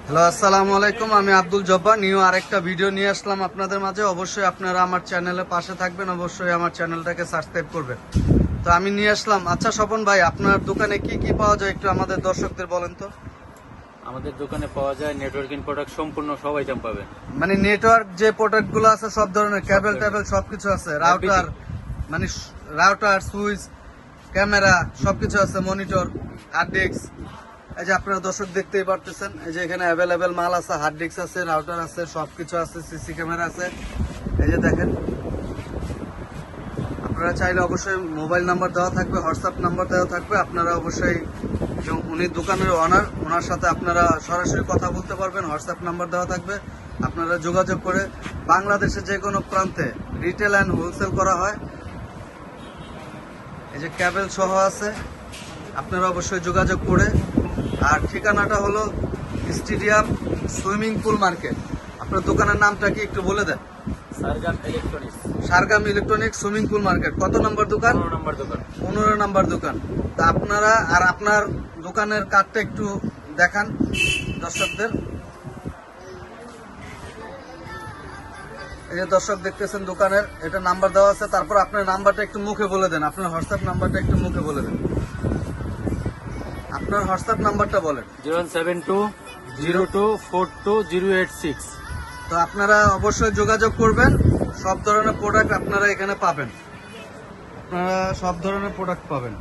Hello, আসসালামু আলাইকুম। আমি আব্দুল জব্বার নিউ আরেকটা ভিডিও নিয়ে আসলাম আপনাদের মাঝে। অবশ্যই আপনারা আমার চ্যানেলের পাশে থাকবেন, অবশ্যই আমার চ্যানেলটাকে সাবস্ক্রাইব করবেন। তো আমি নিয়ে আসলাম, আচ্ছা স্বপন ভাই, আপনার দোকানে কি কি পাওয়া যায় একটু আমাদের দর্শকদের বলেন তো। আমাদের দোকানে পাওয়া যায় নেটওয়ার্কিং প্রোডাক্ট, সম্পূর্ণ সব আইটেম পাবেন। মানে নেটওয়ার্ক যে প্রোডাক্টগুলো আছে সব ধরনের, কেবল টেবল সবকিছু আছে, রাউটার মানে রাউটার, সুইচ, ক্যামেরা সবকিছু আছে, মনিটর, হার্ড ডিস্ক। এই যে আপনারা দর্শক দেখতেই পারতেছেন, এই যে এখানে অ্যাভেলেবেল মাল আছে, হার্ড ডিস্ক আছে, রাউটার আছে, সবকিছু আছে, সিসি ক্যামেরা আছে। এই যে দেখেন, আপনারা চাইলে অবশ্যই মোবাইল নাম্বার দেওয়া থাকবে, হোয়াটসঅ্যাপ নাম্বার দেওয়া থাকবে। আপনারা অবশ্যই, উনি দোকানের অনার, ওনার সাথে আপনারা সরাসরি কথা বলতে পারবেন। হোয়াটসঅ্যাপ নাম্বার দেওয়া থাকবে, আপনারা যোগাযোগ করে বাংলাদেশের যে কোনো প্রান্তে রিটেল অ্যান্ড হোলসেল করা হয়। এই যে ক্যাবেল সহ আছে, আপনারা অবশ্যই যোগাযোগ করে। আর ঠিকানাটা হলো স্টেডিয়াম সুইমিং পুল মার্কেট। আপনার দোকানের নামটা কি একটু বলে দেন? Sargam electronics, Sargam electronics swimming pool market. কত নম্বর দোকান? 15 নম্বর দোকান। 15 নম্বর দোকান। তা আপনারা আর আপনার দোকানের কার্ডটা একটু দেখান দর্শকদের। এই যে দর্শক দেখতেছেন দোকানের, এটা নাম্বার দেওয়া আছে। তারপর আপনার নাম্বারটা একটু মুখে বলে দেন, আপনার হোয়াটসঅ্যাপ নাম্বারটা একটু মুখে বলে দেন। আপনার হোয়াটসঅ্যাপ নাম্বারটা বলেন। 07202420086। তো আপনারা অবশ্যই যোগাযোগ করবেন, সব ধরনের প্রোডাক্ট আপনারা এখানে পাবেন, আপনারা সব ধরনের প্রোডাক্ট পাবেন।